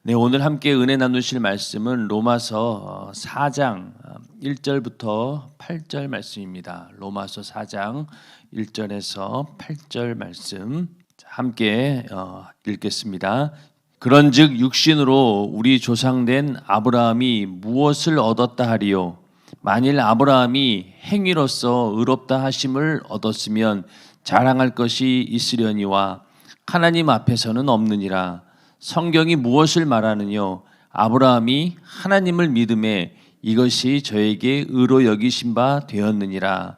네, 오늘 함께 은혜 나누실 말씀은 로마서 4장 1절부터 8절 말씀입니다. 로마서 4장 1절에서 8절 말씀 함께 읽겠습니다. 그런즉 육신으로 우리 조상된 아브라함이 무엇을 얻었다 하리요? 만일 아브라함이 행위로서 의롭다 하심을 얻었으면 자랑할 것이 있으려니와 하나님 앞에서는 없느니라. 성경이 무엇을 말하느뇨? 아브라함이 하나님을 믿음에 이것이 저에게 의로 여기신 바 되었느니라.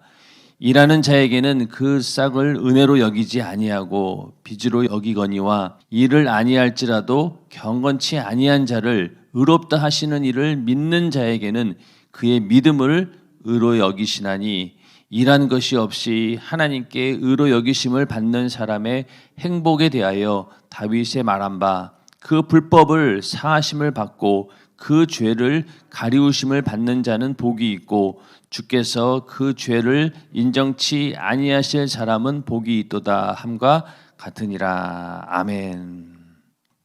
일하는 자에게는 그 싹을 은혜로 여기지 아니하고 빚으로 여기거니와 일을 아니할지라도 경건치 아니한 자를 의롭다 하시는 이를 믿는 자에게는 그의 믿음을 의로 여기시나니 일한 것이 없이 하나님께 의로 여기심을 받는 사람의 행복에 대하여 다윗의 말한 바 그 불법을 사하심을 받고 그 죄를 가리우심을 받는 자는 복이 있고 주께서 그 죄를 인정치 아니하실 사람은 복이 있도다 함과 같으니라. 아멘.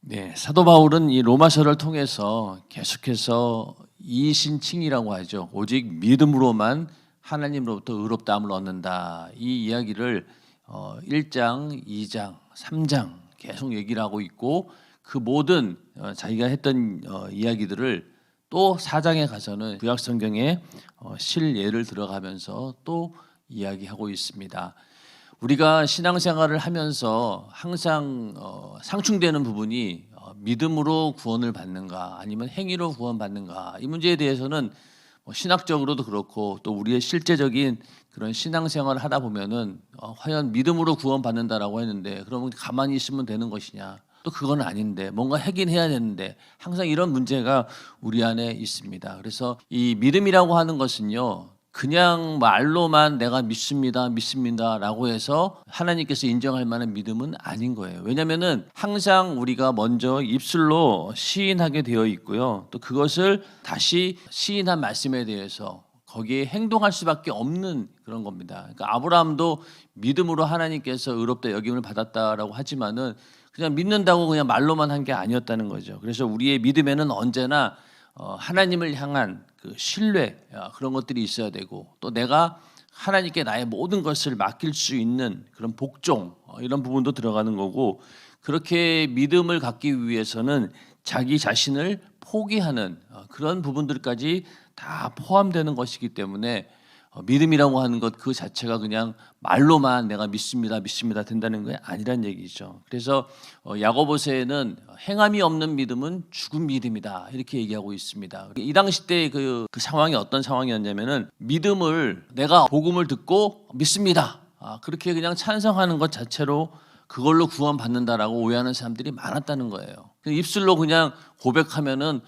네, 사도 바울은 이 로마서를 통해서 계속해서 이신칭이라고 하죠. 오직 믿음으로만 하나님으로부터 의롭다함을 얻는다. 이 이야기를 1장, 2장, 3장 계속 얘기를 하고 있고 그 모든 자기가 했던 이야기들을 또 4장에 가서는 구약 성경에 실예를 들어가면서 또 이야기하고 있습니다. 우리가 신앙생활을 하면서 항상 상충되는 부분이 믿음으로 구원을 받는가 아니면 행위로 구원받는가, 이 문제에 대해서는 신학적으로도 그렇고 또 우리의 실제적인 그런 신앙생활을 하다 보면은 과연 믿음으로 구원받는다라고 했는데 그러면 가만히 있으면 되는 것이냐, 또 그건 아닌데 뭔가 하긴 해야 되는데, 항상 이런 문제가 우리 안에 있습니다. 그래서 이 믿음이라고 하는 것은요, 그냥 말로만 내가 믿습니다라고 해서 하나님께서 인정할 만한 믿음은 아닌 거예요. 왜냐하면은 항상 우리가 먼저 입술로 시인하게 되어 있고요, 또 그것을 다시 시인한 말씀에 대해서 거기에 행동할 수밖에 없는 그런 겁니다. 그러니까 아브라함도 믿음으로 하나님께서 의롭다 여김을 받았다라고 하지만은 그냥 믿는다고 그냥 말로만 한 게 아니었다는 거죠. 그래서 우리의 믿음에는 언제나 하나님을 향한 그 신뢰, 그런 것들이 있어야 되고, 또 내가 하나님께 나의 모든 것을 맡길 수 있는 그런 복종, 이런 부분도 들어가는 거고, 그렇게 믿음을 갖기 위해서는 자기 자신을 포기하는 그런 부분들까지 다 포함되는 것이기 때문에 믿음이라고 하는 것 그 자체가 그냥 말로만 내가 믿습니다 된다는 게 아니란 얘기죠. 그래서 야고보서에는 행함이 없는 믿음은 죽은 믿음이다 이렇게 얘기하고 있습니다. 이 당시 때 그 상황이 어떤 상황이었냐면은, 믿음을 내가 복음을 듣고 믿습니다, 그렇게 그냥 찬성하는 것 자체로 그걸로 구원받는다라고 오해하는 사람들이 많았다는 거예요. 입술로 그냥 고백하면은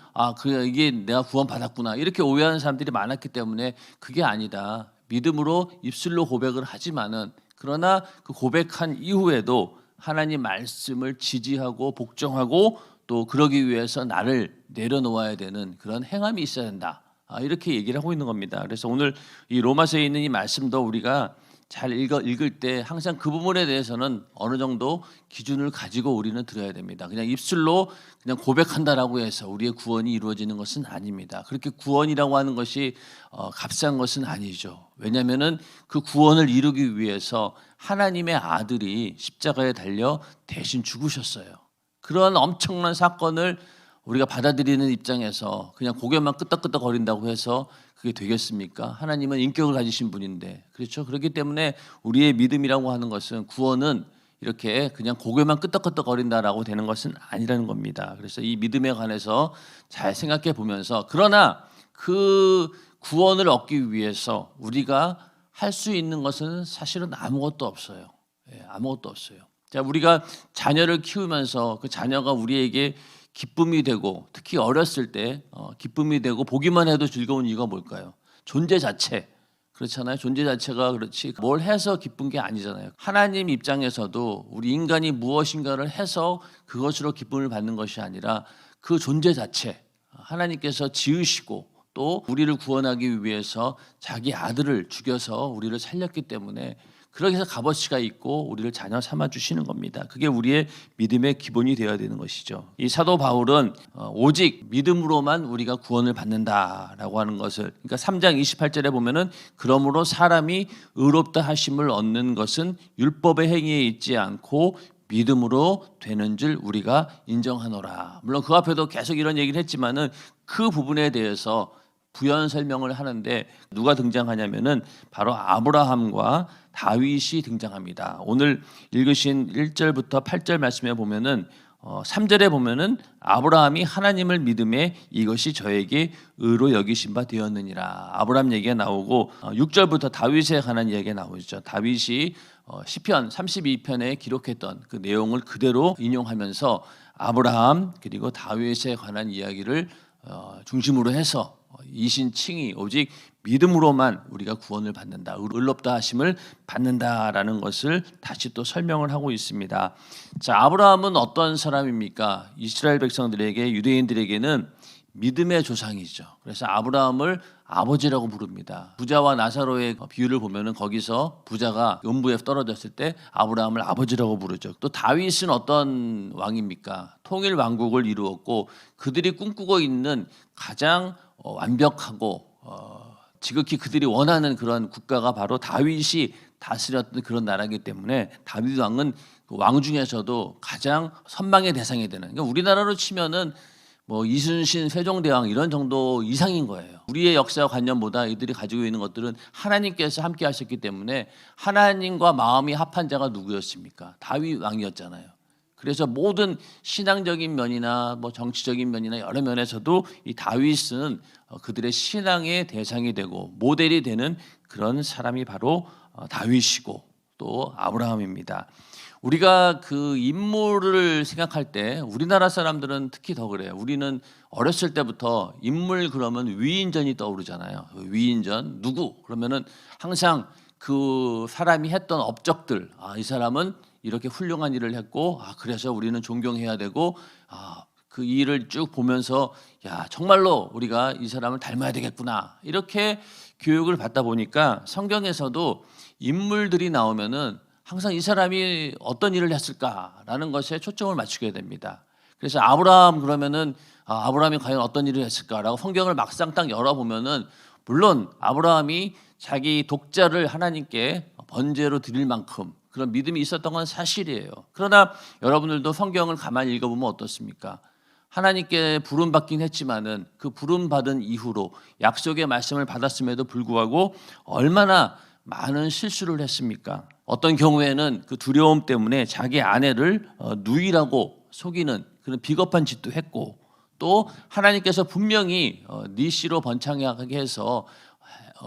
이게 내가 구원받았구나 이렇게 오해하는 사람들이 많았기 때문에 그게 아니다. 믿음으로 입술로 고백을 하지만은, 그러나 그 고백한 이후에도 하나님 말씀을 지지하고 복종하고 또 그러기 위해서 나를 내려놓아야 되는 그런 행함이 있어야 된다. 이렇게 얘기를 하고 있는 겁니다. 그래서 오늘 이 로마서에 있는 이 말씀도 우리가 잘 읽을 때 항상 그 부분에 대해서는 어느 정도 기준을 가지고 우리는 들어야 됩니다. 그냥 입술로 그냥 고백한다라고 해서 우리의 구원이 이루어지는 것은 아닙니다. 그렇게 구원이라고 하는 것이 값싼 것은 아니죠. 왜냐하면은 그 구원을 이루기 위해서 하나님의 아들이 십자가에 달려 대신 죽으셨어요. 그런 엄청난 사건을 우리가 받아들이는 입장에서 그냥 고개만 끄덕끄덕 거린다고 해서 그게 되겠습니까? 하나님은 인격을 가지신 분인데, 그렇죠? 그렇기 때문에 우리의 믿음이라고 하는 것은, 구원은 이렇게 그냥 고개만 끄덕끄덕 거린다라고 되는 것은 아니라는 겁니다. 그래서 이 믿음에 관해서 잘 생각해 보면서, 그러나 그 구원을 얻기 위해서 우리가 할 수 있는 것은 사실은 아무것도 없어요. 아무것도 없어요. 자, 우리가 자녀를 키우면서 그 자녀가 우리에게 기쁨이 되고, 특히 어렸을 때 기쁨이 되고 보기만 해도 즐거운 이유가 뭘까요? 존재 자체, 그렇잖아요. 존재 자체가 그렇지 뭘 해서 기쁜 게 아니잖아요. 하나님 입장에서도 우리 인간이 무엇인가를 해서 그것으로 기쁨을 받는 것이 아니라 그 존재 자체, 하나님께서 지으시고 또 우리를 구원하기 위해서 자기 아들을 죽여서 우리를 살렸기 때문에 그렇게 해서 값어치가 있고 우리를 자녀 삼아 주시는 겁니다. 그게 우리의 믿음의 기본이 되어야 되는 것이죠. 이 사도 바울은 오직 믿음으로만 우리가 구원을 받는다라고 하는 것을, 그러니까 3장 28절에 보면은 그러므로 사람이 의롭다 하심을 얻는 것은 율법의 행위에 있지 않고 믿음으로 되는 줄 우리가 인정하노라. 물론 그 앞에도 계속 이런 얘기를 했지만은 그 부분에 대해서 부연 설명을 하는데 누가 등장하냐면은 바로 아브라함과 다윗이 등장합니다. 오늘 읽으신 1절부터 8절 말씀에 보면은 3절에 보면은 아브라함이 하나님을 믿음에 이것이 저에게 의로 여기신 바 되었느니라. 아브라함 얘기가 나오고 6절부터 다윗에 관한 이야기가 나오죠. 다윗이 시편 32편에 기록했던 그 내용을 그대로 인용하면서 아브라함 그리고 다윗에 관한 이야기를 중심으로 해서 이신칭의 오직 믿음으로만 우리가 구원을 받는다, 의롭다 하심을 받는다라는 것을 다시 또 설명을 하고 있습니다. 자, 아브라함은 어떤 사람입니까? 이스라엘 백성들에게, 유대인들에게는 믿음의 조상이죠. 그래서 아브라함을 아버지라고 부릅니다. 부자와 나사로의 비유를 보면은 거기서 부자가 음부에 떨어졌을 때 아브라함을 아버지라고 부르죠. 또 다윗은 어떤 왕입니까? 통일 왕국을 이루었고 그들이 꿈꾸고 있는 가장 완벽하고 지극히 그들이 원하는 그런 국가가 바로 다윗이 다스렸던 그런 나라이기 때문에 다윗 왕은 그 왕 중에서도 가장 선망의 대상이 되는, 그러니까 우리나라로 치면은 뭐 이순신 세종대왕 이런 정도 이상인 거예요. 우리의 역사와 관념보다 이들이 가지고 있는 것들은 하나님께서 함께 하셨기 때문에 하나님과 마음이 합한 자가 누구였습니까? 다윗 왕이었잖아요. 그래서 모든 신앙적인 면이나 뭐 정치적인 면이나 여러 면에서도 이 다윗은 그들의 신앙의 대상이 되고 모델이 되는 그런 사람이 바로 다윗이고 또 아브라함입니다. 우리가 그 인물을 생각할 때 우리나라 사람들은 특히 더 그래요. 우리는 어렸을 때부터 인물 그러면 위인전이 떠오르잖아요. 위인전 누구? 그러면은 항상 그 사람이 했던 업적들, 이 사람은 이렇게 훌륭한 일을 했고, 그래서 우리는 존경해야 되고, 그 일을 쭉 보면서 야 정말로 우리가 이 사람을 닮아야 되겠구나 이렇게 교육을 받다 보니까 성경에서도 인물들이 나오면은 항상 이 사람이 어떤 일을 했을까라는 것에 초점을 맞추게 됩니다. 그래서 아브라함 그러면은 아브라함이 과연 어떤 일을 했을까라고 성경을 막상 딱 열어보면은 물론 아브라함이 자기 독자를 하나님께 번제로 드릴 만큼 그런 믿음이 있었던 건 사실이에요. 그러나 여러분들도 성경을 가만히 읽어보면 어떻습니까? 하나님께 부름받긴 했지만은 그 부름받은 이후로 약속의 말씀을 받았음에도 불구하고 얼마나 많은 실수를 했습니까? 어떤 경우에는 그 두려움 때문에 자기 아내를 누이라고 속이는 그런 비겁한 짓도 했고, 또 하나님께서 분명히 네 씨로 번창하게 해서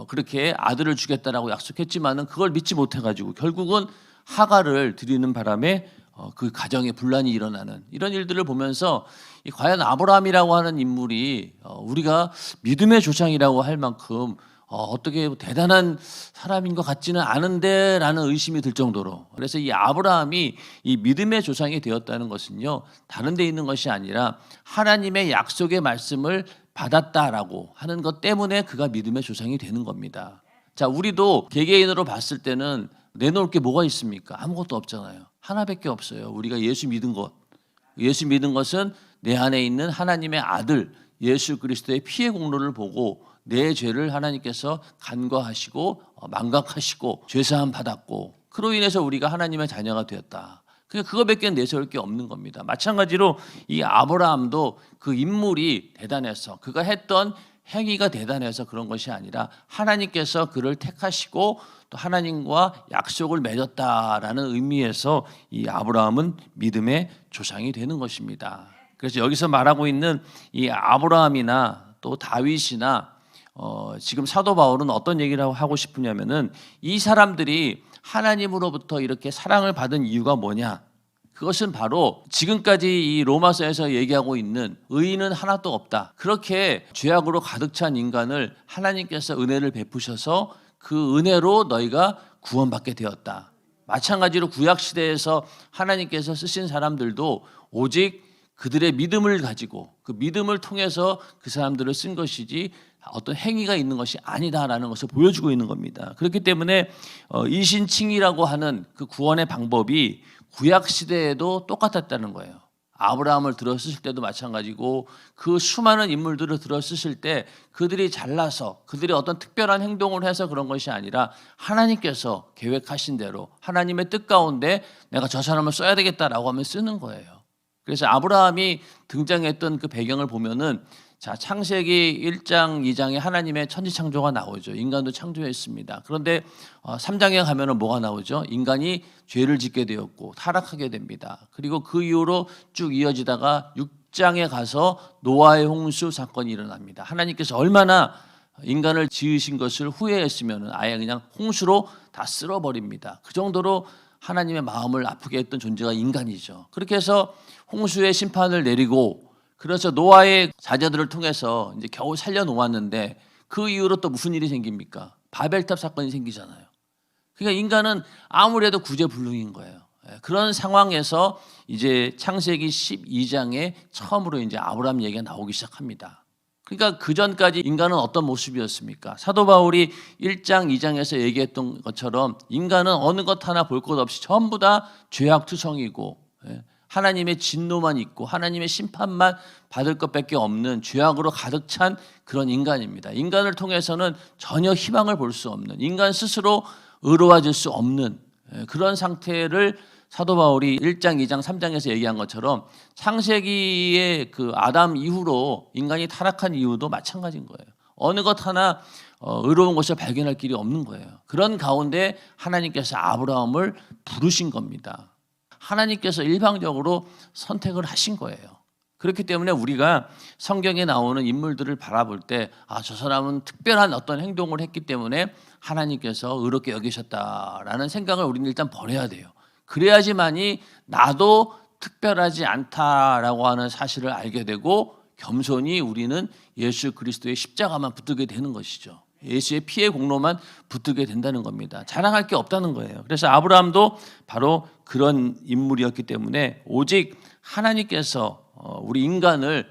그렇게 아들을 주겠다라고 약속했지만은 그걸 믿지 못해가지고 결국은 하가를 드리는 바람에 그 가정에 분란이 일어나는 이런 일들을 보면서 과연 아브라함이라고 하는 인물이 우리가 믿음의 조상이라고 할 만큼 어떻게 대단한 사람인 것 같지는 않은데라는 의심이 들 정도로, 그래서 이 아브라함이 이 믿음의 조상이 되었다는 것은요 다른 데 있는 것이 아니라 하나님의 약속의 말씀을 받았다라고 하는 것 때문에 그가 믿음의 조상이 되는 겁니다. 자, 우리도 개개인으로 봤을 때는 내놓을 게 뭐가 있습니까? 아무것도 없잖아요. 하나밖에 없어요. 우리가 예수 믿은 것. 예수 믿은 것은 내 안에 있는 하나님의 아들 예수 그리스도의 피의 공로를 보고 내 죄를 하나님께서 간과하시고 망각하시고 죄사함 받았고 그로 인해서 우리가 하나님의 자녀가 되었다. 그거밖에 내세울 게 없는 겁니다. 마찬가지로 이 아브라함도 그 인물이 대단해서 그가 했던 행위가 대단해서 그런 것이 아니라 하나님께서 그를 택하시고 또 하나님과 약속을 맺었다라는 의미에서 이 아브라함은 믿음의 조상이 되는 것입니다. 그래서 여기서 말하고 있는 이 아브라함이나 또 다윗이나 지금 사도 바울은 어떤 얘기를 하고 싶으냐면은 이 사람들이 하나님으로부터 이렇게 사랑을 받은 이유가 뭐냐? 그것은 바로 지금까지 이 로마서에서 얘기하고 있는 의인은 하나도 없다. 그렇게 죄악으로 가득 찬 인간을 하나님께서 은혜를 베푸셔서 그 은혜로 너희가 구원받게 되었다. 마찬가지로 구약 시대에서 하나님께서 쓰신 사람들도 오직 그들의 믿음을 가지고 그 믿음을 통해서 그 사람들을 쓴 것이지 어떤 행위가 있는 것이 아니다라는 것을 보여주고 있는 겁니다. 그렇기 때문에 이신칭이라고 하는 그 구원의 방법이 구약 시대에도 똑같았다는 거예요. 아브라함을 들어 쓰실 때도 마찬가지고 그 수많은 인물들을 들어 쓰실 때 그들이 잘나서 그들이 어떤 특별한 행동을 해서 그런 것이 아니라 하나님께서 계획하신 대로 하나님의 뜻 가운데 내가 저 사람을 써야 되겠다라고 하면 쓰는 거예요. 그래서 아브라함이 등장했던 그 배경을 보면은 자, 창세기 1장, 2장에 하나님의 천지창조가 나오죠. 인간도 창조했습니다. 그런데 3장에 가면은 뭐가 나오죠? 인간이 죄를 짓게 되었고 타락하게 됩니다. 그리고 그 이후로 쭉 이어지다가 6장에 가서 노아의 홍수 사건이 일어납니다. 하나님께서 얼마나 인간을 지으신 것을 후회했으면 아예 그냥 홍수로 다 쓸어버립니다. 그 정도로 하나님의 마음을 아프게 했던 존재가 인간이죠. 그렇게 해서 홍수의 심판을 내리고 그래서 노아의 자녀들을 통해서 이제 겨우 살려놓았는데 그 이후로 또 무슨 일이 생깁니까? 바벨탑 사건이 생기잖아요. 그러니까 인간은 아무래도 구제불능인 거예요. 그런 상황에서 이제 창세기 12장에 처음으로 이제 아브라함 얘기가 나오기 시작합니다. 그러니까 그 전까지 인간은 어떤 모습이었습니까? 사도 바울이 1장, 2장에서 얘기했던 것처럼 인간은 어느 것 하나 볼 것 없이 전부 다 죄악투성이고 하나님의 진노만 있고 하나님의 심판만 받을 것밖에 없는 죄악으로 가득 찬 그런 인간입니다. 인간을 통해서는 전혀 희망을 볼 수 없는, 인간 스스로 의로워질 수 없는 그런 상태를 사도 바울이 1장, 2장, 3장에서 얘기한 것처럼 창세기의 그 아담 이후로 인간이 타락한 이유도 마찬가지인 거예요. 어느 것 하나 의로운 것을 발견할 길이 없는 거예요. 그런 가운데 하나님께서 아브라함을 부르신 겁니다. 하나님께서 일방적으로 선택을 하신 거예요. 그렇기 때문에 우리가 성경에 나오는 인물들을 바라볼 때 저 사람은 특별한 어떤 행동을 했기 때문에 하나님께서 의롭게 여기셨다라는 생각을 우리는 일단 버려야 돼요. 그래야지만이 나도 특별하지 않다라고 하는 사실을 알게 되고 겸손히 우리는 예수 그리스도의 십자가만 붙들게 되는 것이죠. 예수의 피의 공로만 붙들게 된다는 겁니다. 자랑할 게 없다는 거예요. 그래서 아브라함도 바로 그런 인물이었기 때문에 오직 하나님께서 우리 인간을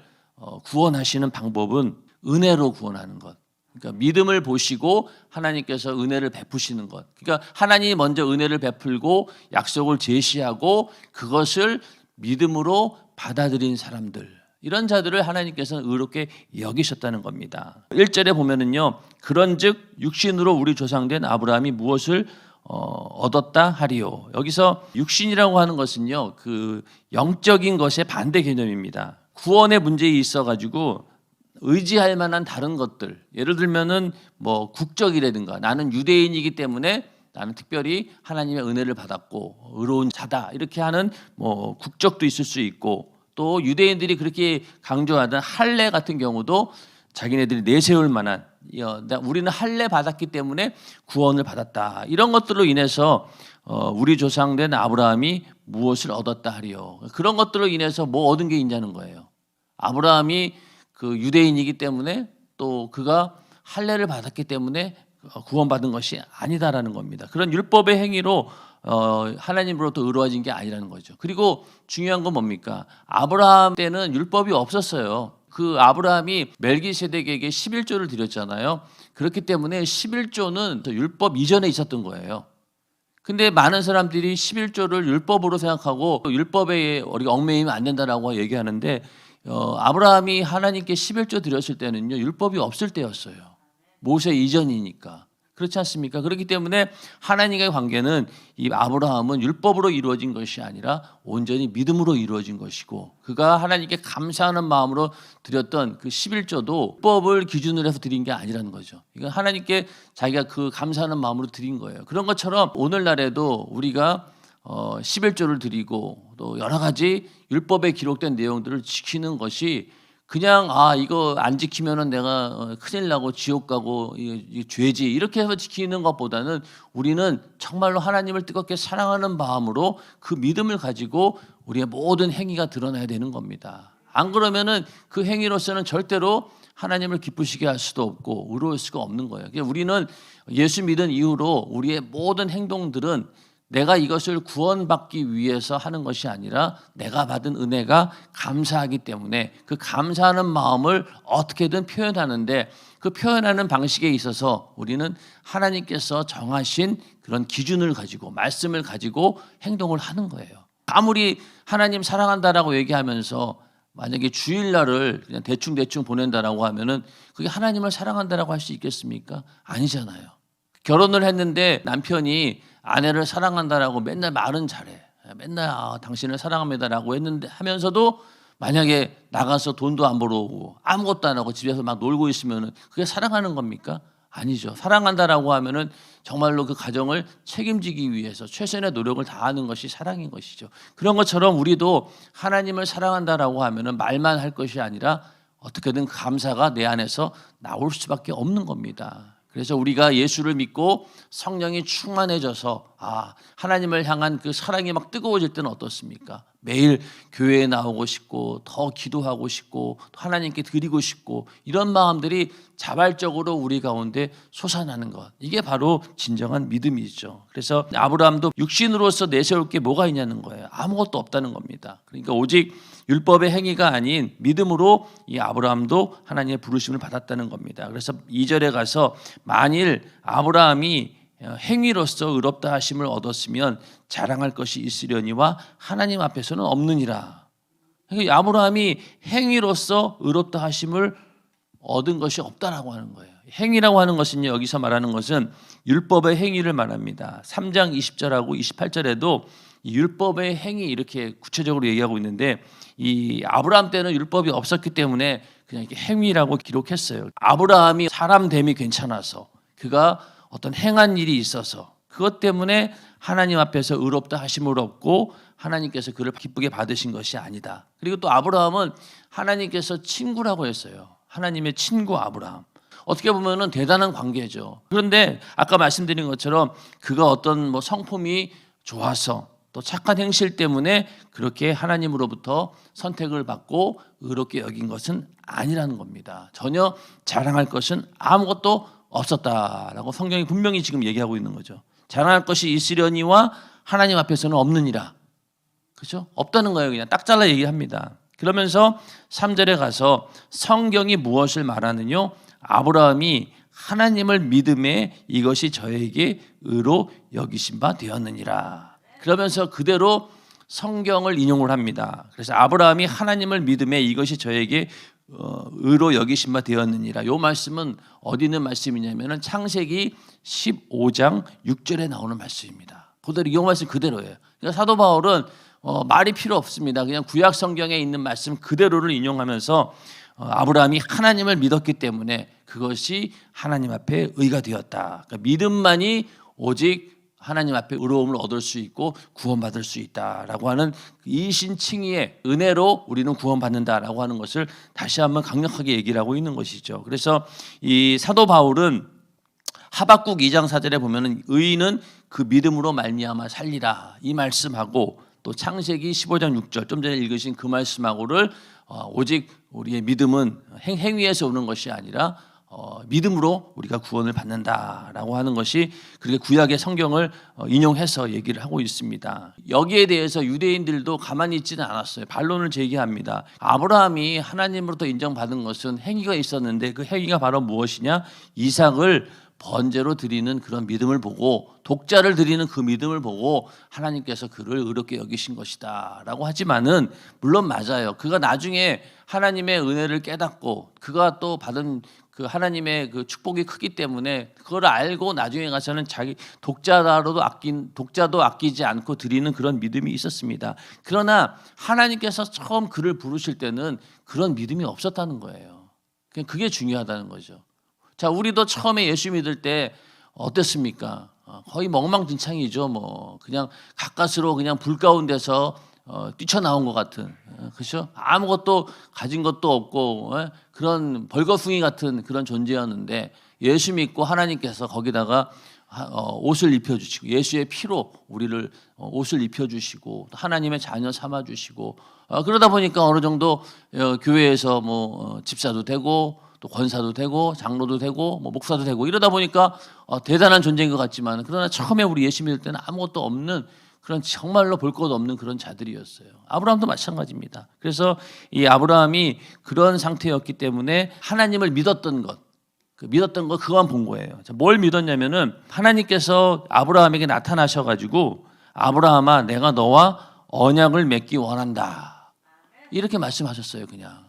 구원하시는 방법은 은혜로 구원하는 것. 그러니까 믿음을 보시고 하나님께서 은혜를 베푸시는 것. 그러니까 하나님이 먼저 은혜를 베풀고 약속을 제시하고 그것을 믿음으로 받아들인 사람들. 이런 자들을 하나님께서는 의롭게 여기셨다는 겁니다. 1절에 보면은요. 그런즉 육신으로 우리 조상된 아브라함이 무엇을 얻었다 하리요. 여기서 육신이라고 하는 것은요. 그 영적인 것의 반대 개념입니다. 구원의 문제에 있어 가지고 의지할 만한 다른 것들. 예를 들면은 뭐 국적이라든가 나는 유대인이기 때문에 나는 특별히 하나님의 은혜를 받았고 의로운 자다. 이렇게 하는 뭐 국적도 있을 수 있고 또 유대인들이 그렇게 강조하던 할례 같은 경우도 자기네들이 내세울 만한 우리는 할례 받았기 때문에 구원을 받았다. 이런 것들로 인해서 우리 조상된 아브라함이 무엇을 얻었다 하리요. 그런 것들로 인해서 뭐 얻은 게 있냐는 거예요. 아브라함이 그 유대인이기 때문에 또 그가 할례를 받았기 때문에 구원받은 것이 아니다라는 겁니다. 그런 율법의 행위로 하나님으로부터 의로워진 게 아니라는 거죠. 그리고 중요한 건 뭡니까? 아브라함 때는 율법이 없었어요. 그 아브라함이 멜기세덱에게 11조를 드렸잖아요. 그렇기 때문에 11조는 율법 이전에 있었던 거예요. 근데 많은 사람들이 11조를 율법으로 생각하고 율법에 우리가 얽매이면 안 된다라고 얘기하는데 아브라함이 하나님께 11조 드렸을 때는요. 율법이 없을 때였어요. 모세 이전이니까. 그렇지 않습니까? 그렇기 때문에 하나님과의 관계는 이 아브라함은 율법으로 이루어진 것이 아니라 온전히 믿음으로 이루어진 것이고 그가 하나님께 감사하는 마음으로 드렸던 그 11조도 율법을 기준으로 해서 드린 게 아니라는 거죠. 이건 하나님께 자기가 그 감사하는 마음으로 드린 거예요. 그런 것처럼 오늘날에도 우리가 11조를 드리고 또 여러 가지 율법에 기록된 내용들을 지키는 것이 그냥 이거 안 지키면은 내가 큰일 나고 지옥 가고 이 죄지 이렇게 해서 지키는 것보다는 우리는 정말로 하나님을 뜨겁게 사랑하는 마음으로 그 믿음을 가지고 우리의 모든 행위가 드러나야 되는 겁니다. 안 그러면은 그 행위로서는 절대로 하나님을 기쁘시게 할 수도 없고 의로울 수가 없는 거예요. 그러니까 우리는 예수 믿은 이후로 우리의 모든 행동들은 내가 이것을 구원받기 위해서 하는 것이 아니라 내가 받은 은혜가 감사하기 때문에 그 감사하는 마음을 어떻게든 표현하는데 그 표현하는 방식에 있어서 우리는 하나님께서 정하신 그런 기준을 가지고 말씀을 가지고 행동을 하는 거예요. 아무리 하나님 사랑한다라고 얘기하면서 만약에 주일날을 그냥 대충 보낸다라고 하면은 그게 하나님을 사랑한다라고 할 수 있겠습니까? 아니잖아요. 결혼을 했는데 남편이 아내를 사랑한다라고 맨날 말은 잘해. 맨날 당신을 사랑합니다라고 했는데 하면서도 만약에 나가서 돈도 안 벌어오고 아무것도 안 하고 집에서 막 놀고 있으면은 그게 사랑하는 겁니까? 아니죠. 사랑한다라고 하면은 정말로 그 가정을 책임지기 위해서 최선의 노력을 다하는 것이 사랑인 것이죠. 그런 것처럼 우리도 하나님을 사랑한다라고 하면은 말만 할 것이 아니라 어떻게든 감사가 내 안에서 나올 수밖에 없는 겁니다. 그래서 우리가 예수를 믿고 성령이 충만해져서 하나님을 향한 그 사랑이 막 뜨거워질 때는 어떻습니까? 매일 교회에 나오고 싶고 더 기도하고 싶고 하나님께 드리고 싶고 이런 마음들이 자발적으로 우리 가운데 솟아나는 것, 이게 바로 진정한 믿음이죠. 그래서 아브라함도 육신으로서 내세울 게 뭐가 있냐는 거예요. 아무것도 없다는 겁니다. 그러니까 오직 율법의 행위가 아닌 믿음으로 이 아브라함도 하나님의 부르심을 받았다는 겁니다. 그래서 2절에 가서 만일 아브라함이 행위로서 의롭다 하심을 얻었으면 자랑할 것이 있으려니와 하나님 앞에서는 없느니라. 그러니까 아브라함이 행위로서 의롭다 하심을 얻은 것이 없다라고 하는 거예요. 행위라고 하는 것은요, 여기서 말하는 것은 율법의 행위를 말합니다. 3장 20절하고 28절에도 이 율법의 행위 이렇게 구체적으로 얘기하고 있는데 이 아브라함 때는 율법이 없었기 때문에 그냥 이렇게 행위라고 기록했어요. 아브라함이 사람됨이 괜찮아서 그가 어떤 행한 일이 있어서 그것 때문에 하나님 앞에서 의롭다 하심을 얻고 하나님께서 그를 기쁘게 받으신 것이 아니다. 그리고 또 아브라함은 하나님께서 친구라고 했어요. 하나님의 친구 아브라함. 어떻게 보면은 대단한 관계죠. 그런데 아까 말씀드린 것처럼 그가 어떤 성품이 좋아서 또 착한 행실 때문에 그렇게 하나님으로부터 선택을 받고 의롭게 여긴 것은 아니라는 겁니다. 전혀 자랑할 것은 아무것도 없었다라고 성경이 분명히 지금 얘기하고 있는 거죠. 자랑할 것이 있으려니와 하나님 앞에서는 없느니라. 그렇죠? 없다는 거예요. 그냥 딱 잘라 얘기합니다. 그러면서 3절에 가서 성경이 무엇을 말하느뇨? 아브라함이 하나님을 믿음에 이것이 저에게 의로 여기신 바 되었느니라. 그러면서 그대로 성경을 인용을 합니다. 그래서 아브라함이 하나님을 믿음에 이것이 저에게 의로 여기신 바 되었느니라. 이 말씀은 어디 있는 말씀이냐면은 창세기 15장 6절에 나오는 말씀입니다. 그대로 이 말씀 그대로예요. 그러니까 사도 바울은 말이 필요 없습니다. 그냥 구약 성경에 있는 말씀 그대로를 인용하면서 아브라함이 하나님을 믿었기 때문에 그것이 하나님 앞에 의가 되었다. 그러니까 믿음만이 오직 하나님 앞에 의로움을 얻을 수 있고 구원받을 수 있다라고 하는 이신칭의의 은혜로 우리는 구원받는다라고 하는 것을 다시 한번 강력하게 얘기를 하고 있는 것이죠. 그래서 이 사도 바울은 하박국 2장 4절에 보면은 의인은 그 믿음으로 말미암아 살리라 이 말씀하고 또 창세기 15장 6절 좀 전에 읽으신 그 말씀하고를 오직 우리의 믿음은 행위에서 오는 것이 아니라 믿음으로 우리가 구원을 받는다라고 하는 것이 그렇게 구약의 성경을 인용해서 얘기를 하고 있습니다. 여기에 대해서 유대인들도 가만히 있지는 않았어요. 반론을 제기합니다. 아브라함이 하나님으로부터 인정받은 것은 행위가 있었는데 그 행위가 바로 무엇이냐? 이삭을 번제로 드리는 그런 믿음을 보고 독자를 드리는 그 믿음을 보고 하나님께서 그를 의롭게 여기신 것이다 라고 하지만은 물론 맞아요. 그가 나중에 하나님의 은혜를 깨닫고 그가 또 받은 그 하나님의 그 축복이 크기 때문에 그걸 알고 나중에 가서는 자기 독자도 아끼지 않고 드리는 그런 믿음이 있었습니다. 그러나 하나님께서 처음 그를 부르실 때는 그런 믿음이 없었다는 거예요. 그게 중요하다는 거죠. 자, 우리도 처음에 예수 믿을 때 어땠습니까? 거의 멍망진창이죠. 그냥 가까스로 그냥 불 가운데서 뛰쳐나온 것 같은, 그렇죠? 아무것도 가진 것도 없고 그런 벌거숭이 같은 그런 존재였는데 예수 믿고 하나님께서 거기다가 옷을 입혀주시고 예수의 피로 우리를 옷을 입혀주시고 하나님의 자녀 삼아주시고 그러다 보니까 어느 정도 교회에서 집사도 되고 또 권사도 되고 장로도 되고 뭐 목사도 되고 이러다 보니까 대단한 존재인 것 같지만, 그러나 처음에 우리 예수 믿을 때는 아무것도 없는 그런, 정말로 볼 것 없는 그런 자들이었어요. 아브라함도 마찬가지입니다. 그래서 이 아브라함이 그런 상태였기 때문에 하나님을 믿었던 것, 그거만 본 거예요. 뭘 믿었냐면은 하나님께서 아브라함에게 나타나셔가지고 아브라함아, 내가 너와 언약을 맺기 원한다, 이렇게 말씀하셨어요. 그냥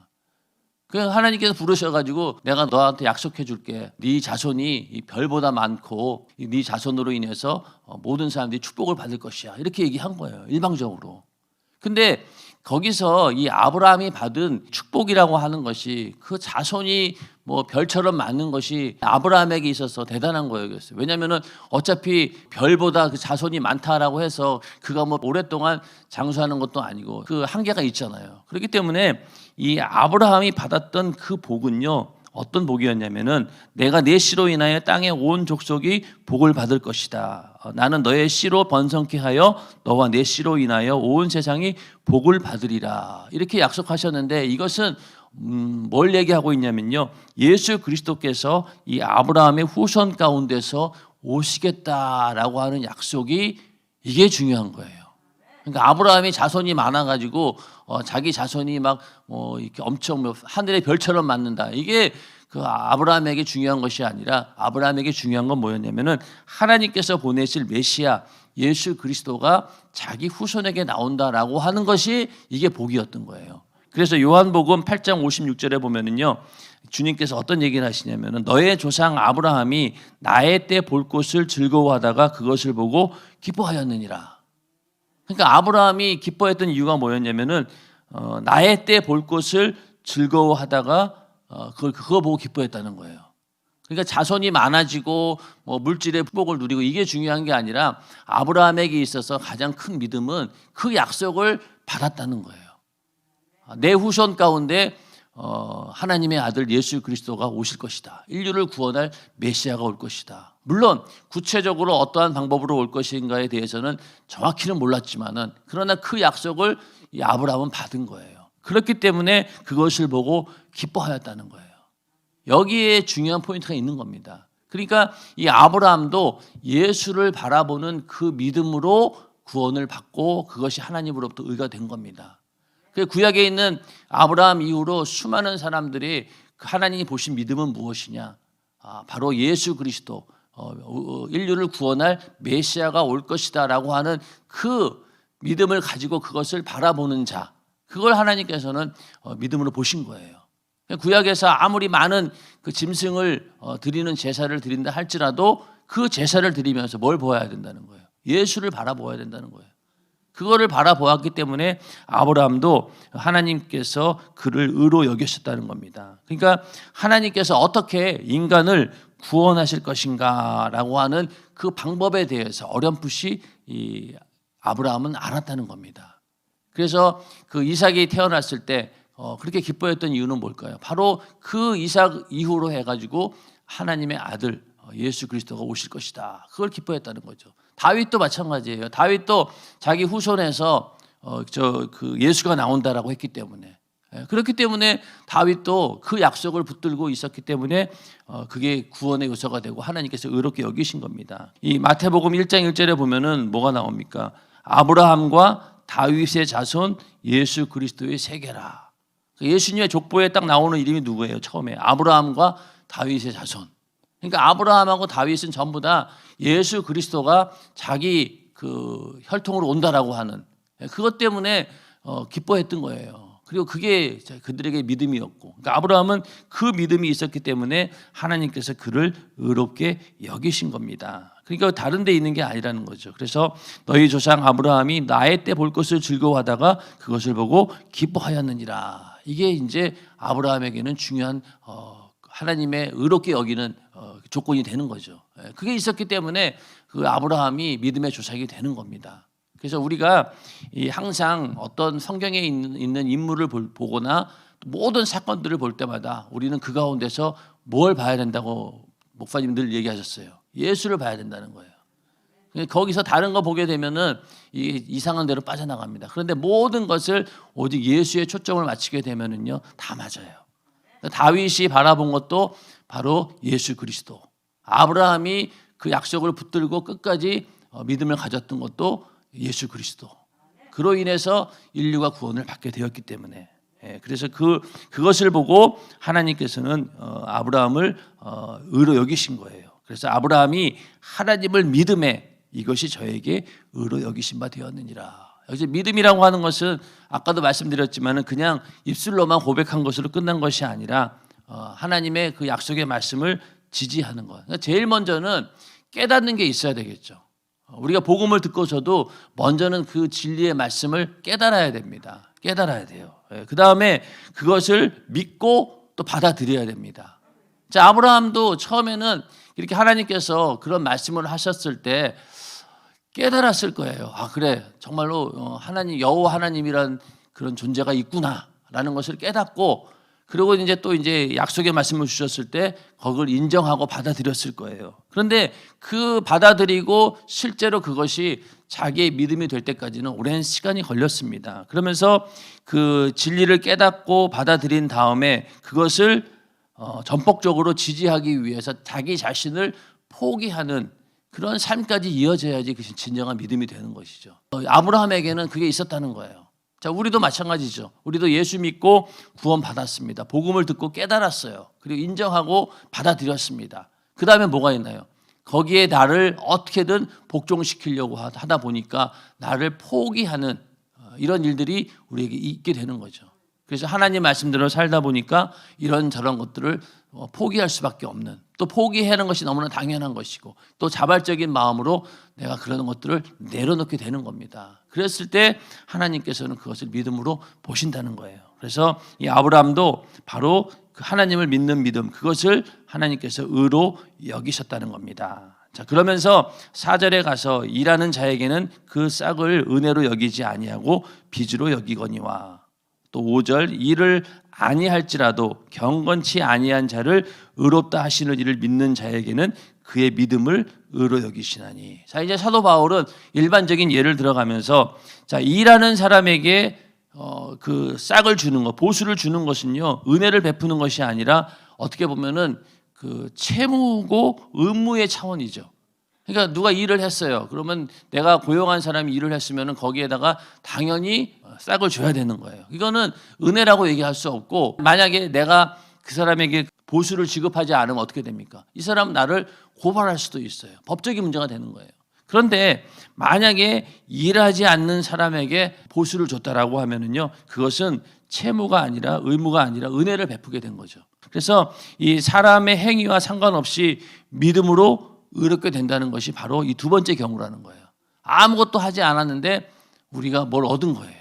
하나님께서 부르셔가지고 내가 너한테 약속해 줄게. 네 자손이 이 별보다 많고 네 자손으로 인해서 모든 사람들이 축복을 받을 것이야, 이렇게 얘기한 거예요, 일방적으로. 근데 거기서 이 아브라함이 받은 축복이라고 하는 것이 그 자손이 뭐 별처럼 많은 것이 아브라함에게 있어서 대단한 거였어요. 왜냐하면 어차피 별보다 그 자손이 많다라고 해서 그가 뭐 오랫동안 장수하는 것도 아니고 그 한계가 있잖아요. 그렇기 때문에 이 아브라함이 받았던 그 복은요, 어떤 복이었냐면은 내가 내 씨로 인하여 땅의 온 족속이 복을 받을 것이다. 나는 너의 씨로 번성케 하여 너와 내 씨로 인하여 온 세상이 복을 받으리라, 이렇게 약속하셨는데, 이것은 뭘 얘기하고 있냐면요, 예수 그리스도께서 이 아브라함의 후손 가운데서 오시겠다라고 하는 약속이, 이게 중요한 거예요. 그러니까 아브라함이 자손이 많아가지고 자기 자손이 막 이렇게 엄청 하늘의 별처럼 많는다, 이게 그 아브라함에게 중요한 것이 아니라, 아브라함에게 중요한 건 뭐였냐면은 하나님께서 보내실 메시아 예수 그리스도가 자기 후손에게 나온다라고 하는 것이, 이게 복이었던 거예요. 그래서 요한복음 8장 56절에 보면은요, 주님께서 어떤 얘기를 하시냐면은 너의 조상 아브라함이 나의 때 볼 것을 즐거워하다가 그것을 보고 기뻐하였느니라. 그러니까 아브라함이 기뻐했던 이유가 뭐였냐면은 나의 때 볼 것을 즐거워하다가 그거 보고 기뻐했다는 거예요. 그러니까 자손이 많아지고 뭐 물질의 축복을 누리고 이게 중요한 게 아니라, 아브라함에게 있어서 가장 큰 믿음은 그 약속을 받았다는 거예요. 내 후손 가운데 하나님의 아들 예수 그리스도가 오실 것이다. 인류를 구원할 메시아가 올 것이다. 물론 구체적으로 어떠한 방법으로 올 것인가에 대해서는 정확히는 몰랐지만은, 그러나 그 약속을 이 아브라함은 받은 거예요. 그렇기 때문에 그것을 보고 기뻐하였다는 거예요. 여기에 중요한 포인트가 있는 겁니다. 그러니까 이 아브라함도 예수를 바라보는 그 믿음으로 구원을 받고 그것이 하나님으로부터 의가 된 겁니다. 구약에 있는 아브라함 이후로 수많은 사람들이 하나님이 보신 믿음은 무엇이냐? 바로 예수 그리스도, 인류를 구원할 메시아가 올 것이다라고 하는 그 믿음을 가지고 그것을 바라보는 자, 그걸 하나님께서는 믿음으로 보신 거예요. 구약에서 아무리 많은 그 짐승을 드리는 제사를 드린다 할지라도 그 제사를 드리면서 뭘 보아야 된다는 거예요? 예수를 바라보아야 된다는 거예요. 그거를 바라보았기 때문에 아브라함도 하나님께서 그를 의로 여기셨다는 겁니다. 그러니까 하나님께서 어떻게 인간을 구원하실 것인가라고 하는 그 방법에 대해서 어렴풋이 이 아브라함은 알았다는 겁니다. 그래서 그 이삭이 태어났을 때 그렇게 기뻐했던 이유는 뭘까요? 바로 그 이삭 이후로 해가지고 하나님의 아들 예수 그리스도가 오실 것이다, 그걸 기뻐했다는 거죠. 다윗도 마찬가지예요. 다윗도 자기 후손에서 그 예수가 나온다라고 했기 때문에, 그렇기 때문에 다윗도 그 약속을 붙들고 있었기 때문에 그게 구원의 요소가 되고 하나님께서 의롭게 여기신 겁니다. 이 마태복음 1장 1절에 보면은 뭐가 나옵니까? 아브라함과 다윗의 자손 예수 그리스도의 세계라. 예수님의 족보에 딱 나오는 이름이 누구예요? 처음에 아브라함과 다윗의 자손. 그러니까 아브라함하고 다윗은 전부 다 예수 그리스도가 자기 그 혈통으로 온다라고 하는 그것 때문에 기뻐했던 거예요. 그리고 그게 그들에게 믿음이었고, 그러니까 아브라함은 그 믿음이 있었기 때문에 하나님께서 그를 의롭게 여기신 겁니다. 그러니까 다른 데 있는 게 아니라는 거죠. 그래서 너희 조상 아브라함이 나의 때 볼 것을 즐거워하다가 그것을 보고 기뻐하였느니라. 이게 이제 아브라함에게는 중요한 하나님의 의롭게 여기는 조건이 되는 거죠. 그게 있었기 때문에 그 아브라함이 믿음의 조상이 되는 겁니다. 그래서 우리가 항상 어떤 성경에 있는 인물을 보거나 모든 사건들을 볼 때마다 우리는 그 가운데서 뭘 봐야 된다고 목사님 늘 얘기하셨어요. 예수를 봐야 된다는 거예요. 거기서 다른 거 보게 되면은 이상한 데로 빠져나갑니다. 그런데 모든 것을 오직 예수의 초점을 맞추게 되면은요, 다 맞아요. 다윗이 바라본 것도 바로 예수 그리스도. 아브라함이 그 약속을 붙들고 끝까지 믿음을 가졌던 것도 예수 그리스도. 그로 인해서 인류가 구원을 받게 되었기 때문에, 그래서 그것을 보고 하나님께서는 아브라함을 의로 여기신 거예요. 그래서 아브라함이 하나님을 믿음에 이것이 저에게 의로 여기신 바 되었느니라. 여기서 믿음이라고 하는 것은 아까도 말씀드렸지만은 그냥 입술로만 고백한 것으로 끝난 것이 아니라 하나님의 그 약속의 말씀을 지지하는 것. 그러니까 제일 먼저는 깨닫는 게 있어야 되겠죠. 우리가 복음을 듣고서도 먼저는 그 진리의 말씀을 깨달아야 됩니다. 깨달아야 돼요. 그 다음에 그것을 믿고 또 받아들여야 됩니다. 자, 아브라함도 처음에는 이렇게 하나님께서 그런 말씀을 하셨을 때 깨달았을 거예요. 아, 그래, 정말로 하나님, 여호와 하나님이란 그런 존재가 있구나라는 것을 깨닫고, 그리고 이제 약속의 말씀을 주셨을 때 그걸 인정하고 받아들였을 거예요. 그런데 그 받아들이고 실제로 그것이 자기의 믿음이 될 때까지는 오랜 시간이 걸렸습니다. 그러면서 그 진리를 깨닫고 받아들인 다음에 그것을 전폭적으로 지지하기 위해서 자기 자신을 포기하는 그런 삶까지 이어져야지 그것이 진정한 믿음이 되는 것이죠. 아브라함에게는 그게 있었다는 거예요. 자, 우리도 마찬가지죠. 우리도 예수 믿고 구원 받았습니다. 복음을 듣고 깨달았어요. 그리고 인정하고 받아들였습니다. 그 다음에 뭐가 있나요? 거기에 나를 어떻게든 복종시키려고 하다 보니까 나를 포기하는 이런 일들이 우리에게 있게 되는 거죠. 그래서 하나님 말씀대로 살다 보니까 이런저런 것들을 포기할 수밖에 없는, 또 포기하는 것이 너무나 당연한 것이고 또 자발적인 마음으로 내가 그런 것들을 내려놓게 되는 겁니다. 그랬을 때 하나님께서는 그것을 믿음으로 보신다는 거예요. 그래서 이 아브라함도 바로 그 하나님을 믿는 믿음, 그것을 하나님께서 의로 여기셨다는 겁니다. 자, 그러면서 4절에 가서 일하는 자에게는 그 싹을 은혜로 여기지 아니하고 빚으로 여기거니와, 또 5절 일을 아니할지라도 경건치 아니한 자를 의롭다 하시는 이를 믿는 자에게는 그의 믿음을 의로 여기시나니. 자, 이제 사도 바울은 일반적인 예를 들어가면서 자, 일하는 사람에게 그 싹을 주는 것, 보수를 주는 것은요, 은혜를 베푸는 것이 아니라 어떻게 보면은 그 채무고 의무의 차원이죠. 그러니까 누가 일을 했어요. 그러면 내가 고용한 사람이 일을 했으면 거기에다가 당연히 싹을 줘야 되는 거예요. 이거는 은혜라고 얘기할 수 없고, 만약에 내가 그 사람에게 보수를 지급하지 않으면 어떻게 됩니까? 이 사람은 나를 고발할 수도 있어요. 법적인 문제가 되는 거예요. 그런데 만약에 일하지 않는 사람에게 보수를 줬다라고 하면은요, 그것은 채무가 아니라 의무가 아니라 은혜를 베푸게 된 거죠. 그래서 이 사람의 행위와 상관없이 믿음으로 의롭게 된다는 것이 바로 이 두 번째 경우라는 거예요. 아무것도 하지 않았는데 우리가 뭘 얻은 거예요.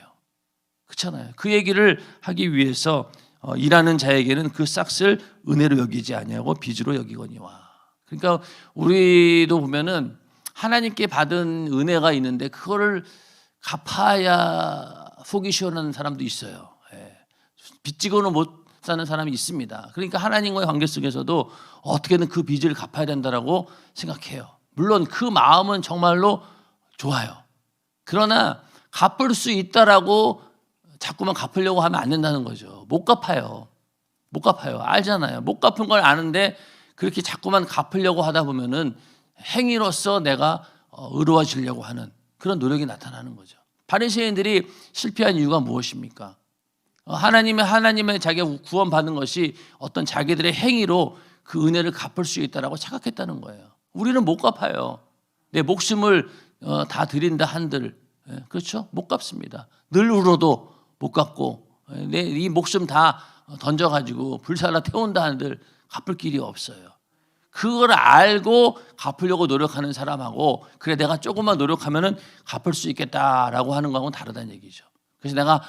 그렇잖아요. 그 얘기를 하기 위해서 일하는 자에게는 그 싹을 은혜로 여기지 아니하고 빚으로 여기거니와. 그러니까 우리도 보면은 하나님께 받은 은혜가 있는데 그거를 갚아야 속이 시원한 사람도 있어요. 빚지고는 못 사는 사람이 있습니다. 그러니까 하나님과의 관계 속에서도 어떻게든 그 빚을 갚아야 된다라고 생각해요. 물론 그 마음은 정말로 좋아요. 그러나 갚을 수 있다라고 자꾸만 갚으려고 하면 안 된다는 거죠. 못 갚아요. 못 갚아요. 알잖아요. 못 갚은 걸 아는데 그렇게 자꾸만 갚으려고 하다 보면은 행위로서 내가 의로워지려고 하는 그런 노력이 나타나는 거죠. 바리새인들이 실패한 이유가 무엇입니까? 하나님의 자기가 구원받은 것이 어떤 자기들의 행위로 그 은혜를 갚을 수 있다라고 착각했다는 거예요. 우리는 못 갚아요. 내 목숨을 다 드린다 한들, 그렇죠? 못 갚습니다. 늘 울어도 못 갚고, 내 이 목숨 다 던져가지고 불살라 태운다 한들 갚을 길이 없어요. 그걸 알고 갚으려고 노력하는 사람하고, 그래 내가 조금만 노력하면은 갚을 수 있겠다라고 하는 거하고는 다르다는 얘기죠. 그래서 내가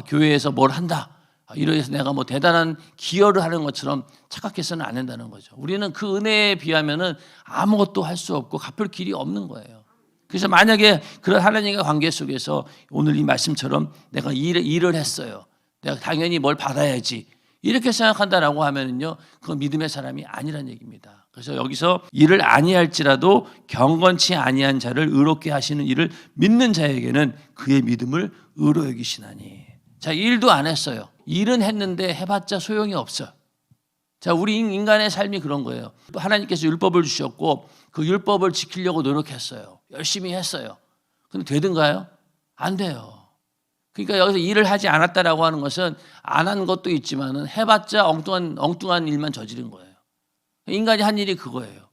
교회에서 뭘 한다, 이래서 내가 뭐 대단한 기여를 하는 것처럼 착각해서는 안 된다는 거죠. 우리는 그 은혜에 비하면은 아무것도 할 수 없고 갚을 길이 없는 거예요. 그래서 만약에 그런 하나님과 관계 속에서 오늘 이 말씀처럼 내가 일을 했어요. 내가 당연히 뭘 받아야지, 이렇게 생각한다라고 하면은요, 그건 믿음의 사람이 아니란 얘기입니다. 그래서 여기서 일을 아니할지라도 경건치 아니한 자를 의롭게 하시는 이를 믿는 자에게는 그의 믿음을 의로 여기시나니. 자, 일도 안 했어요. 일은 했는데 해봤자 소용이 없어요. 자, 우리 인간의 삶이 그런 거예요. 하나님께서 율법을 주셨고 그 율법을 지키려고 노력했어요. 열심히 했어요. 근데 되든가요? 안 돼요. 그러니까 여기서 일을 하지 않았다라고 하는 것은 안 한 것도 있지만은 해봤자 엉뚱한 일만 저지른 거예요. 인간이 한 일이 그거예요.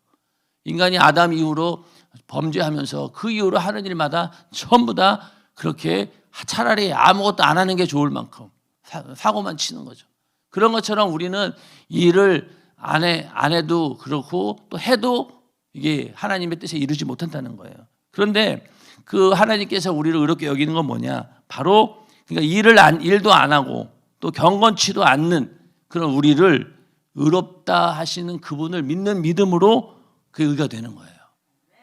인간이 아담 이후로 범죄하면서 그 이후로 하는 일마다 전부 다 그렇게 차라리 아무것도 안 하는 게 좋을 만큼 사고만 치는 거죠. 그런 것처럼 우리는 일을 안 해도 그렇고 또 해도 이게 하나님의 뜻에 이르지 못한다는 거예요. 그런데 그 하나님께서 우리를 의롭게 여기는 건 뭐냐? 바로 그러니까 일도 안 하고 또 경건치도 않는 그런 우리를 의롭다 하시는 그분을 믿는 믿음으로 그 의가 되는 거예요.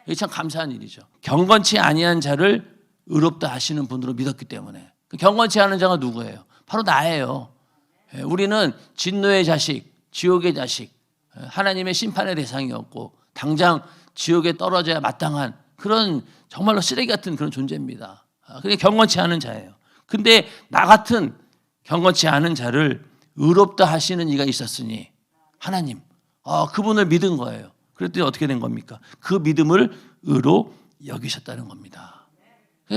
이게 참 감사한 일이죠. 경건치 아니한 자를 의롭다 하시는 분으로 믿었기 때문에. 경건치 않은 자가 누구예요? 바로 나예요. 우리는 진노의 자식, 지옥의 자식, 하나님의 심판의 대상이었고 당장 지옥에 떨어져야 마땅한 그런 정말로 쓰레기 같은 그런 존재입니다. 그게 경건치 않은 자예요. 근데 나 같은 경건치 않은 자를 의롭다 하시는 이가 있었으니 하나님, 그분을 믿은 거예요. 그랬더니 어떻게 된 겁니까? 그 믿음을 의로 여기셨다는 겁니다.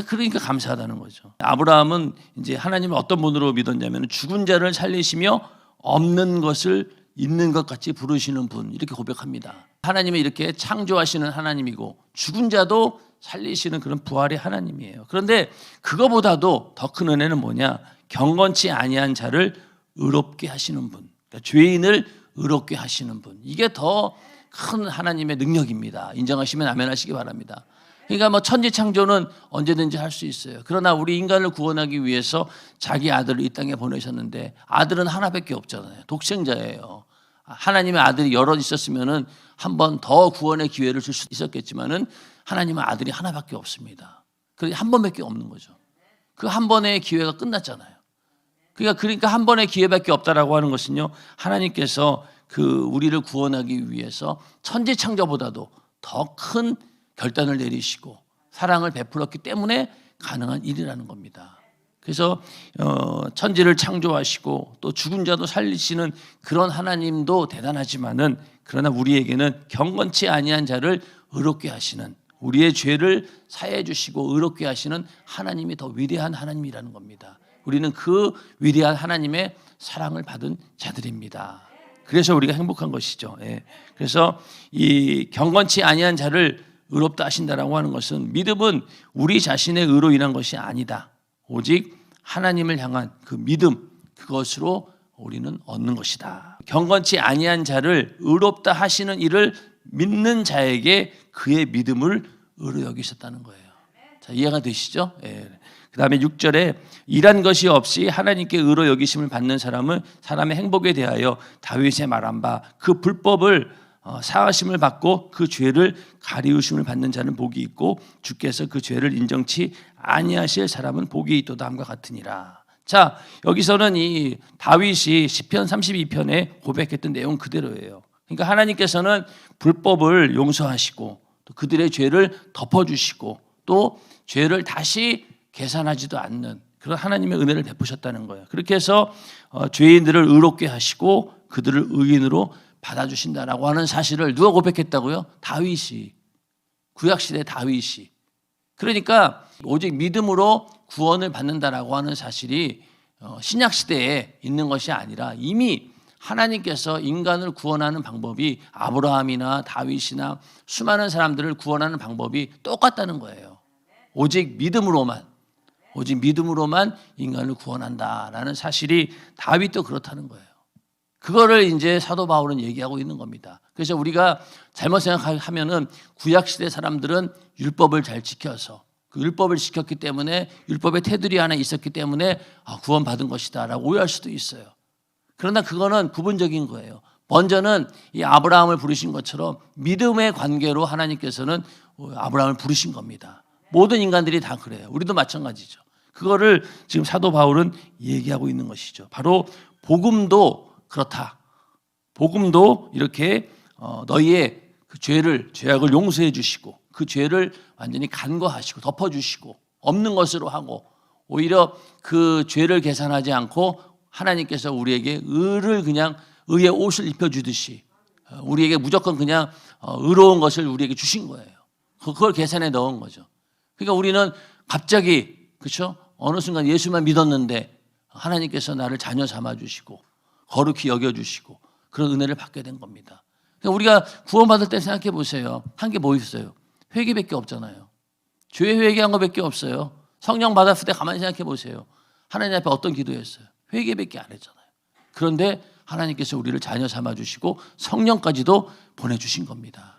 그러니까 감사하다는 거죠. 아브라함은 이제 하나님을 어떤 분으로 믿었냐면 죽은 자를 살리시며 없는 것을 있는 것 같이 부르시는 분, 이렇게 고백합니다. 하나님이 이렇게 창조하시는 하나님이고 죽은 자도 살리시는 그런 부활의 하나님이에요. 그런데 그거보다도 더 큰 은혜는 뭐냐? 경건치 아니한 자를 의롭게 하시는 분, 그러니까 죄인을 의롭게 하시는 분, 이게 더 큰 하나님의 능력입니다. 인정하시면 아멘 하시기 바랍니다. 그러니까 뭐 천지 창조는 언제든지 할 수 있어요. 그러나 우리 인간을 구원하기 위해서 자기 아들을 이 땅에 보내셨는데 아들은 하나밖에 없잖아요. 독생자예요. 하나님의 아들이 여러 있었으면은 한 번 더 구원의 기회를 줄 수 있었겠지만은 하나님의 아들이 하나밖에 없습니다. 그러니까 한 번밖에 없는 거죠. 그 한 번의 기회가 끝났잖아요. 그러니까 한 번의 기회밖에 없다라고 하는 것은요, 하나님께서 그 우리를 구원하기 위해서 천지 창조보다도 더 큰 결단을 내리시고 사랑을 베풀었기 때문에 가능한 일이라는 겁니다. 그래서 천지를 창조하시고 또 죽은 자도 살리시는 그런 하나님도 대단하지만은 그러나 우리에게는 경건치 아니한 자를 의롭게 하시는, 우리의 죄를 사해 주시고 의롭게 하시는 하나님이 더 위대한 하나님이라는 겁니다. 우리는 그 위대한 하나님의 사랑을 받은 자들입니다. 그래서 우리가 행복한 것이죠. 예. 그래서 이 경건치 아니한 자를 의롭다 하신다라고 하는 것은 믿음은 우리 자신의 의로 인한 것이 아니다. 오직 하나님을 향한 그 믿음, 그것으로 우리는 얻는 것이다. 경건치 아니한 자를 의롭다 하시는 이를 믿는 자에게 그의 믿음을 의로 여기셨다는 거예요. 자, 이해가 되시죠? 예. 그 다음에 6절에 일한 것이 없이 하나님께 의로 여기심을 받는 사람은 사람의 행복에 대하여 다윗의 말한 바 그 불법을 사하심을 받고 그 죄를 가리우심을 받는 자는 복이 있고 주께서 그 죄를 인정치 아니하실 사람은 복이 있도다 함과 같으니라. 자, 여기서는 이 다윗이 시편 32편에 고백했던 내용 그대로예요. 그러니까 하나님께서는 불법을 용서하시고 또 그들의 죄를 덮어주시고 또 죄를 다시 계산하지도 않는 그런 하나님의 은혜를 베푸셨다는 거예요. 그렇게 해서 죄인들을 의롭게 하시고 그들을 의인으로 받아주신다라고 하는 사실을 누가 고백했다고요? 다윗이. 구약시대 다윗이. 그러니까 오직 믿음으로 구원을 받는다라고 하는 사실이 신약시대에 있는 것이 아니라 이미 하나님께서 인간을 구원하는 방법이 아브라함이나 다윗이나 수많은 사람들을 구원하는 방법이 똑같다는 거예요. 오직 믿음으로만 인간을 구원한다라는 사실이 다윗도 그렇다는 거예요. 그거를 이제 사도 바울은 얘기하고 있는 겁니다. 그래서 우리가 잘못 생각하면은 구약시대 사람들은 율법을 잘 지켜서 그 율법을 지켰기 때문에 율법의 테두리 안에 있었기 때문에 구원받은 것이다 라고 오해할 수도 있어요. 그러나 그거는 부분적인 거예요. 먼저는 이 아브라함을 부르신 것처럼 믿음의 관계로 하나님께서는 아브라함을 부르신 겁니다. 모든 인간들이 다 그래요. 우리도 마찬가지죠. 그거를 지금 사도 바울은 얘기하고 있는 것이죠. 바로 복음도 그렇다. 복음도 이렇게 너희의 그 죄악을 용서해 주시고 그 죄를 완전히 간과하시고 덮어주시고 없는 것으로 하고 오히려 그 죄를 계산하지 않고 하나님께서 우리에게 의를 그냥 의의 옷을 입혀주듯이 우리에게 무조건 그냥 의로운 것을 우리에게 주신 거예요. 그걸 계산에 넣은 거죠. 그러니까 우리는 갑자기 그렇죠? 어느 순간 예수만 믿었는데 하나님께서 나를 자녀 삼아주시고 거룩히 여겨주시고 그런 은혜를 받게 된 겁니다. 그러니까 우리가 구원받을 때 생각해 보세요. 한 게 뭐 있어요? 회개밖에 없잖아요. 죄 회개한 것밖에 없어요. 성령 받았을 때 가만히 생각해 보세요. 하나님 앞에 어떤 기도했어요? 회개밖에 안 했잖아요. 그런데 하나님께서 우리를 자녀 삼아주시고 성령까지도 보내주신 겁니다.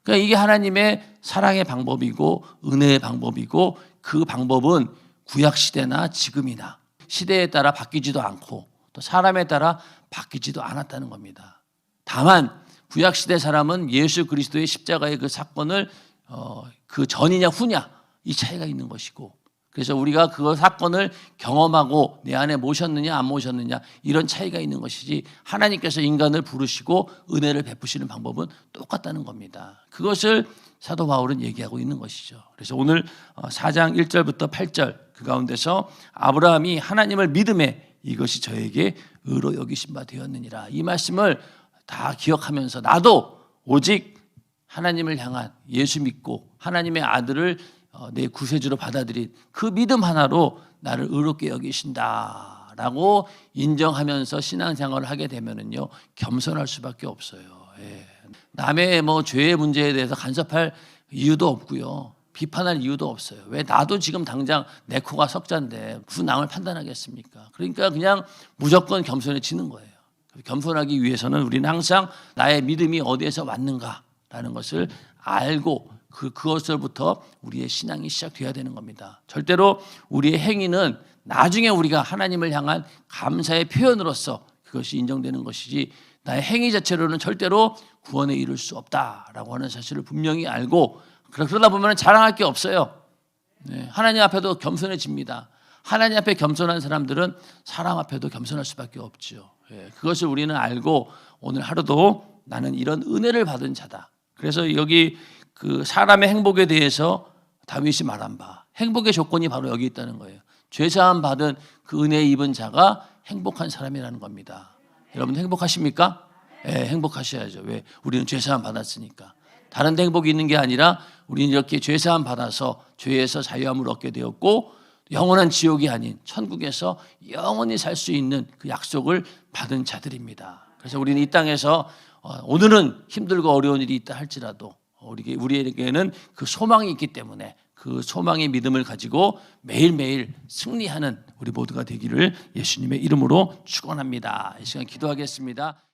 그러니까 이게 하나님의 사랑의 방법이고 은혜의 방법이고 그 방법은 구약시대나 지금이나 시대에 따라 바뀌지도 않고 또 사람에 따라 바뀌지도 않았다는 겁니다. 다만 구약시대 사람은 예수 그리스도의 십자가의 그 사건을 그 전이냐 후냐 이 차이가 있는 것이고 그래서 우리가 그 사건을 경험하고 내 안에 모셨느냐 안 모셨느냐 이런 차이가 있는 것이지 하나님께서 인간을 부르시고 은혜를 베푸시는 방법은 똑같다는 겁니다. 그것을 사도 바울은 얘기하고 있는 것이죠. 그래서 오늘 4장 1절부터 8절 그 가운데서 아브라함이 하나님을 믿음에 이것이 저에게 의로 여기신 바 되었느니라 이 말씀을 다 기억하면서 나도 오직 하나님을 향한 예수 믿고 하나님의 아들을 내 구세주로 받아들인 그 믿음 하나로 나를 의롭게 여기신다라고 인정하면서 신앙생활을 하게 되면은요 겸손할 수밖에 없어요. 예. 남의 죄의 문제에 대해서 간섭할 이유도 없고요. 비판할 이유도 없어요. 왜 나도 지금 당장 내 코가 석자인데 무슨 남을 판단하겠습니까? 그러니까 그냥 무조건 겸손해지는 거예요. 겸손하기 위해서는 우리는 항상 나의 믿음이 어디에서 왔는가라는 것을 알고 그것으로부터 우리의 신앙이 시작돼야 되는 겁니다. 절대로 우리의 행위는 나중에 우리가 하나님을 향한 감사의 표현으로서 그것이 인정되는 것이지 나의 행위 자체로는 절대로 구원에 이를 수 없다라고 하는 사실을 분명히 알고 그러다 보면 자랑할 게 없어요. 네, 하나님 앞에도 겸손해집니다. 하나님 앞에 겸손한 사람들은 사람 앞에도 겸손할 수밖에 없죠. 예, 그것을 우리는 알고 오늘 하루도 나는 이런 은혜를 받은 자다. 그래서 여기 그 사람의 행복에 대해서 다윗이 말한 바 행복의 조건이 바로 여기 있다는 거예요. 죄사함 받은 그 은혜 입은 자가 행복한 사람이라는 겁니다. 여러분 행복하십니까? 네, 행복하셔야죠. 왜? 우리는 죄사함 받았으니까. 다른 데 행복이 있는 게 아니라 우리는 이렇게 죄사함 받아서 죄에서 자유함을 얻게 되었고 영원한 지옥이 아닌 천국에서 영원히 살 수 있는 그 약속을 받은 자들입니다. 그래서 우리는 이 땅에서 오늘은 힘들고 어려운 일이 있다 할지라도 우리에게는 그 소망이 있기 때문에 그 소망의 믿음을 가지고 매일매일 승리하는 우리 모두가 되기를 예수님의 이름으로 축원합니다. 이 시간 기도하겠습니다.